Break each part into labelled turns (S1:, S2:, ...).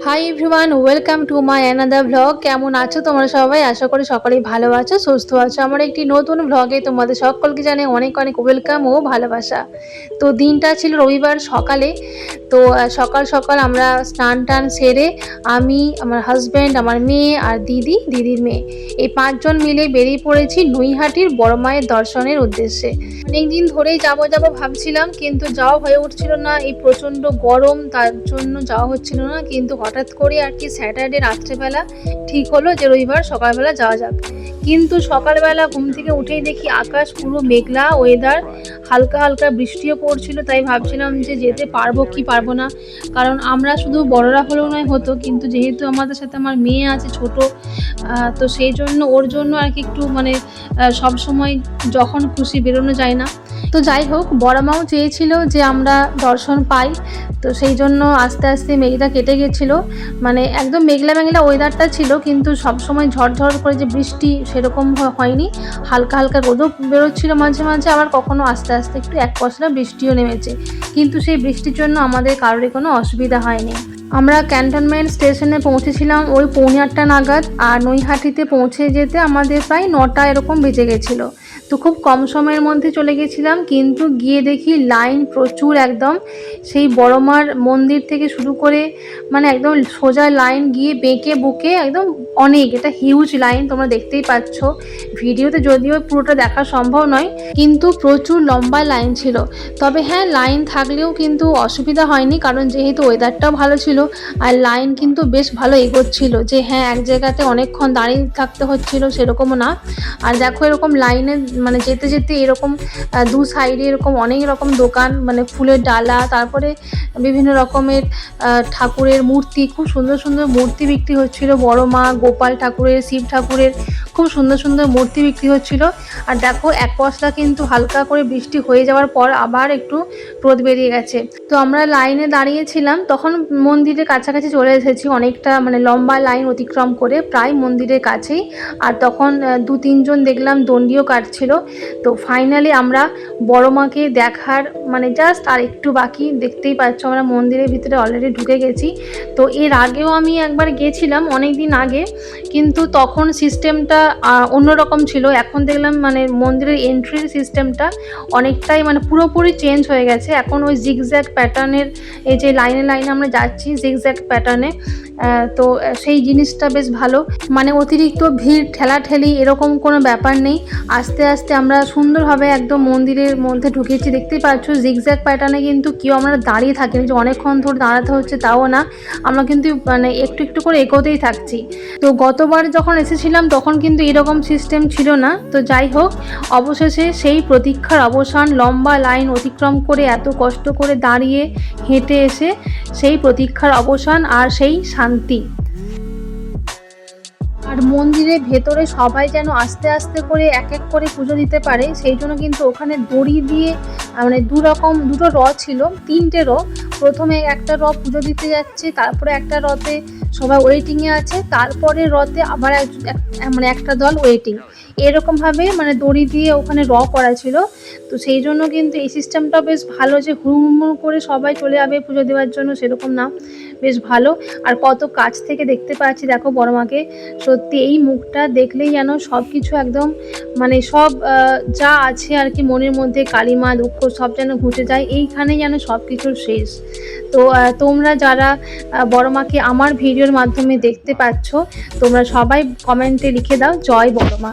S1: Hi everyone, welcome to my another vlog. কেমন আছো তোমরা সবাই? আশা করি সকলেই ভালো আছো, সুস্থ আছো। আমার একটি নতুন ভ্লগে তোমাদের সকলকে জানাই অনেক অনেক ওয়েলকাম ও ভালোবাসা। তো দিনটা ছিল রবিবার সকালে। তো সকাল সকাল আমরা স্নান টান সেরে আমি, আমার হাজব্যান্ড, আমার মেয়ে আর দিদির মেয়ে, এই 5 জন মিলে বেরিয়ে পড়েছি নৈহাটির বড় মায়ের দর্শনের উদ্দেশ্যে। অনেকদিন ধরেই যাবো ভাবছিলাম, কিন্তু যাওয়া হয়ে উঠছিল না। এই প্রচণ্ড গরম, তার জন্য যাওয়া হচ্ছিল না। কিন্তু হঠাৎ করে আর কি স্যাটারডে রাত্রেবেলা ঠিক হলো যে রবিবার সকালবেলা যাওয়া যাক। কিন্তু সকালবেলা ঘুম থেকে উঠেই দেখি আকাশ পুরো মেঘলা ওয়েদার, হালকা হালকা বৃষ্টিও পড়ছিল। তাই ভাবছিলাম যে যেতে পারবো কি পারবো না, কারণ আমরা শুধু বড়রা হলেও নয় হতো, কিন্তু যেহেতু আমাদের সাথে আমার মেয়ে আছে ছোট, তো সেই জন্য ওর জন্য আর কি একটু মানে সব সময় যখন খুশি বেরোনো যায় না। তো যাই হোক, বড় মাও চেয়েছিল যে আমরা দর্শন পাই, তো সেই জন্য আস্তে আস্তে মেঘটা কেটে গেছিলো। মানে একদম মেঘলা মেঘলা ওয়েদারটা ছিল, কিন্তু সবসময় ঝড়ঝড় করে যে বৃষ্টি সেরকম হয়নি। হালকা হালকা রোদও বেরোচ্ছিল মাঝে মাঝে, আবার কখনো আস্তে আস্তে একটু এক পশলা বৃষ্টিও নেমেছে। কিন্তু সেই বৃষ্টির জন্য আমাদের কারোরই কোনো অসুবিধা হয়নি। আমরা ক্যান্টনমেন্ট স্টেশনে পৌঁছেছিলাম ওই 7:45 নাগাদ, আর নৈহাটিতে পৌঁছে যেতে আমাদের প্রায় 9টা এরকম বেজে গেছিলো। তো খুব কম সময়ের মধ্যে চলে গেছিলাম, কিন্তু গিয়ে দেখি লাইন প্রচুর একদম। সেই বড় মার মন্দির থেকে শুরু করে মানে একদম সোজা লাইন গিয়ে বেঁকে বুকে একদম অনেক, এটা হিউজ লাইন, তোমরা দেখতেই পাচ্ছ। ভিডিওতে যদিও পুরোটা দেখা সম্ভব নয়, কিন্তু প্রচুর লম্বা লাইন ছিল। তবে হ্যাঁ, লাইন থাকলেও কিন্তু অসুবিধা হয়নি, কারণ যেহেতু ওয়েদারটাও ভালো ছিল আর লাইন কিন্তু বেশ ভালো এগোচ্ছিল। যে হ্যাঁ, এক জায়গাতে অনেকক্ষণ দাঁড়িয়ে থাকতে হচ্ছিল সেরকমও না। আর দেখো, এরকম লাইনে মানে যেতে যেতে এরকম দু সাইডে এরকম অনেক রকম দোকান, মানে ফুলের ডালা, তারপরে বিভিন্ন রকমের ঠাকুরের মূর্তি, খুব সুন্দর সুন্দর মূর্তি বিক্রি হচ্ছিল। বড় মা, গোপাল ঠাকুরের, শিব ঠাকুরের খুব সুন্দর সুন্দর মূর্তি বিক্রি হচ্ছিল। আর দেখো, এক পশলা কিন্তু হালকা করে বৃষ্টি হয়ে যাওয়ার পর আবার একটু রোদ বেরিয়ে গেছে। তো আমরা লাইনে দাঁড়িয়েছিলাম, তখন মন্দিরের কাছাকাছি চলে এসেছি, অনেকটা মানে লম্বা লাইন অতিক্রম করে প্রায় মন্দিরের কাছেই। আর তখন 2-3 জন দেখলাম দণ্ডিও কাটছিল। তো ফাইনালি আমরা বড় মাকে দেখার মানে জাস্ট আর একটু বাকি, দেখতেই পাচ্ছ আমরা মন্দিরের ভিতরে অলরেডি ঢুকে গেছি। তো এর আগেও আমি একবার গেছিলাম অনেক দিন আগে, কিন্তু তখন সিস্টেমটা অন্যরকম ছিল। এখন দেখলাম মানে মন্দিরের এন্ট্রির সিস্টেমটা অনেকটাই মানে পুরোপুরি চেঞ্জ হয়ে গেছে। এখন ওই জিগজ্যাগ প্যাটার্নের, এই যে লাইনে লাইনে আমরা যাচ্ছি জিগজ্যাগ প্যাটার্নে, তো সেই জিনিসটা বেশ ভালো। মানে অতিরিক্ত ভিড় ঠেলাঠেলি এরকম কোনো ব্যাপার নেই। আস্তে আস্তে আমরা সুন্দরভাবে একদম মন্দিরের মধ্যে ঢুকেছি। দেখতেই পাচ্ছ জিগজ্যাগ প্যাটার্নে কিন্তু কেউ আমরা দাঁড়িয়ে থাকিনি যে অনেকক্ষণ ধরে দাঁড়াতে হচ্ছে, তাও না। আমরা কিন্তু মানে একটু একটু করে এগোতেই থাকছি। তো গতবার যখন এসেছিলাম তখন কিন্তু এরকম সিস্টেম ছিল না। তো যাই হোক, অবশেষে সেই প্রতীক্ষার অবসান, লম্বা লাইন অতিক্রম করে এত কষ্ট করে দাঁড়িয়ে হেঁটে এসে সেই প্রতীক্ষার অবসান আর সেই শান্তি। আর মন্দিরের ভেতরে সবাই যেন আস্তে আস্তে করে এক এক করে পুজো দিতে পারে, সেই জন্য কিন্তু ওখানে দড়ি দিয়ে মানে দুটো র ছিল, 3টে র। প্রথমে একটা র পুজো দিতে যাচ্ছে, তারপরে একটা রতে সবাই ওয়েটিংয়ে আছে, তারপরে রতে আবার মানে একটা দল ওয়েটিং, এরকমভাবে মানে দড়ি দিয়ে ওখানে র করা ছিল। তো সেই জন্য কিন্তু এই সিস্টেমটা বেশ ভালো, যে হুড়মুড় করে সবাই চলে যাবে পুজো দেওয়ার জন্য সেরকম না, বেশ ভালো। আর কত কাছ থেকে দেখতে পাচ্ছি দেখো বড় মাকে। সত্যি এই মুখটা দেখলেই যেন সব কিছু একদম মানে সব যা আছে আর কি মনের মধ্যে, কালিমা দুঃখ সব যেন ঘুচে যায়, এইখানে যেন সব কিছুর শেষ। তো তোমরা যারা বড় মাকে আমার ভিডিওর মাধ্যমে দেখতে পাচ্ছ, তোমরা সবাই কমেন্টে লিখে দাও জয় বড় মা।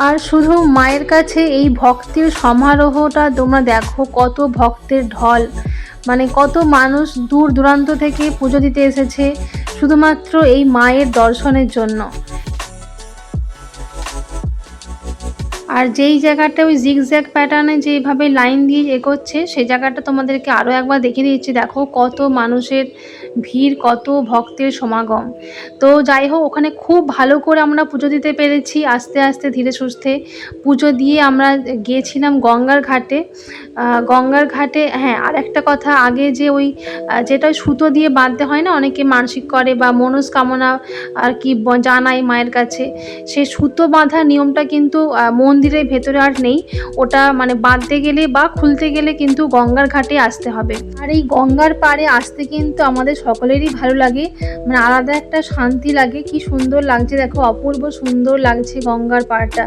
S1: আর শুধু মায়ের কাছে এই ভক্তের সমারোহটা তোমরা দেখো, কত ভক্তের ঢল, মানে কত মানুষ দূর দূরান্ত থেকে পুজো দিতে এসেছে শুধুমাত্র এই মায়ের দর্শনের জন্য। আর যেই জায়গাটা ওই জিগজ্যাগ প্যাটার্নে যেভাবে লাইন দিয়ে এগোচ্ছে, সেই জায়গাটা তোমাদেরকে আরও একবার দেখিয়ে দিচ্ছি। দেখো কত মানুষের ভিড়, কত ভক্তের সমাগম। তো যাই হোক, ওখানে খুব ভালো করে আমরা পুজো দিতে পেরেছি। আস্তে আস্তে ধীরে সুস্থে পুজো দিয়ে আমরা গিয়েছিলাম গঙ্গার ঘাটে। গঙ্গার ঘাটে, হ্যাঁ, আর একটা কথা, আগে যে ওই যেটা সুতো দিয়ে বাঁধতে হয় না, অনেকে মানসিক করে বা মনস্কামনা আর কি জানায় মায়ের কাছে, সেই সুতো বাঁধা নিয়মটা কিন্তু মন্দিরের ভেতরে আর নেই। ওটা মানে বাঁধতে গেলে বা খুলতে গেলে কিন্তু গঙ্গার ঘাটে আসতে হবে। আর এই গঙ্গার পাড়ে আসতে কিন্তু আমাদের সকলেরই ভালো লাগে, মানে আলাদা একটা শান্তি লাগে। কি সুন্দর লাগছে দেখো, অপূর্ব সুন্দর লাগছে গঙ্গার পাড়টা।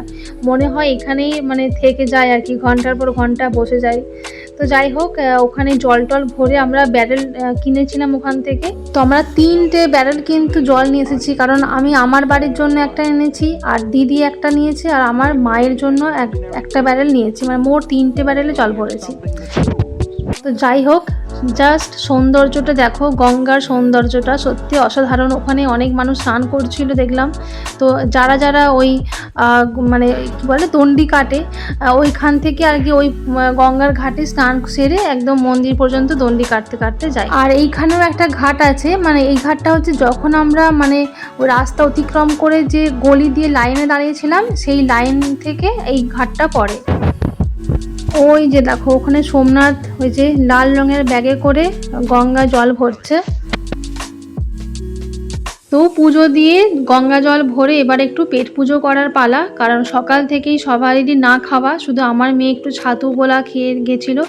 S1: মনে হয় এখানেই মানে থেকে যায় আর কি, ঘন্টার পর ঘন্টা বসে যায়। তো যাই হোক, ওখানে জল টল ভরে আমরা ব্যারেল কিনেছিলাম ওখান থেকে। তো আমরা 3টে ব্যারেল কিন্তু জল নিয়ে এসেছি, কারণ আমি আমার বাড়ির জন্য একটা এনেছি, আর দিদি একটা নিয়েছে, আর আমার মায়ের জন্য একটা ব্যারেল নিয়েছি, মানে মোট 3টে ব্যারেলে জল ভরেছি। তো যাই হোক, জাস্ট সৌন্দর্যটা দেখো, গঙ্গার সৌন্দর্যটা সত্যি অসাধারণ। ওখানে অনেক মানুষ স্নান করছিল দেখলাম। তো যারা যারা ওই মানে কী বলে দণ্ডি কাটে, ওইখান থেকে আর কি ওই গঙ্গার ঘাটে স্নান সেরে একদম মন্দির পর্যন্ত দণ্ডি কাটতে কাটতে যায়। আর এইখানেও একটা ঘাট আছে, মানে এই ঘাটটা হচ্ছে যখন আমরা মানে ওই রাস্তা অতিক্রম করে যে গলি দিয়ে লাইনে দাঁড়িয়েছিলাম, সেই লাইন থেকে এই ঘাটটা পড়ে। ওই যে দেখো, ওখানে সোমনাথ ওই যে লাল রঙের ব্যাগে করে গঙ্গা জল ভরছে। তো পুজো দিয়ে গঙ্গা জল ভরে এবার একটু পেট পুজো করার পালা, কারণ সকাল থেকেই সবারই না খাওয়া, শুধু আমার মেয়ে একটু ছাতু গোলা খেয়ে গেছিলো,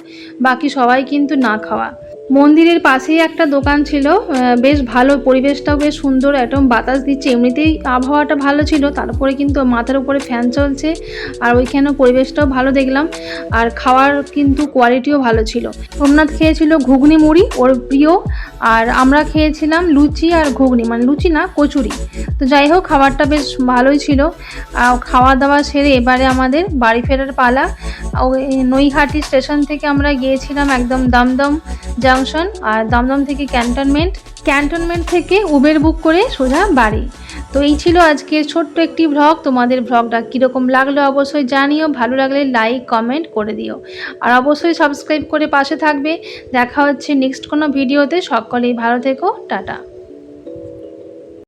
S1: বাকি সবাই কিন্তু না খাওয়া। মন্দিরের পাশেই একটা দোকান ছিল, বেশ ভালো, পরিবেশটাও বেশ সুন্দর, একদম বাতাস দিচ্ছে, এমনিতেই আবহাওয়াটা ভালো ছিল, তারপরে কিন্তু মাথার উপরে ফ্যান চলছে, আর ওইখানেও পরিবেশটাও ভালো দেখলাম, আর খাওয়ার কিন্তু কোয়ালিটিও ভালো ছিল। সোমনাথ খেয়েছিল ঘুগনি মুড়ি, ওর প্রিয়, আর আমরা খেয়েছিলাম লুচি আর ঘুগনি, মানে লুচি না, কচুরি। তো যাই হোক, খাবারটা বেশ ভালোই ছিল। খাওয়া দাওয়া সেরে এবারে আমাদের বাড়ি ফেরার পালা। ওই নৈহাটি স্টেশন থেকে আমরা গিয়েছিলাম একদম দমদম জাংশন, আর দমদম থেকে ক্যান্টনমেন্ট থেকে উবের বুক করে সোজা বাড়ি। তো এই ছিল আজকের ছোট্ট একটি ভ্লগ। তোমাদের ভ্লগটা কীরকম লাগলো অবশ্যই জানিও, ভালো লাগলে লাইক কমেন্ট করে দিও, আর অবশ্যই সাবস্ক্রাইব করে পাশে থাকবে। দেখা হচ্ছে নেক্সট কোনো ভিডিওতে। সকলেই ভালো থেকো, টাটা।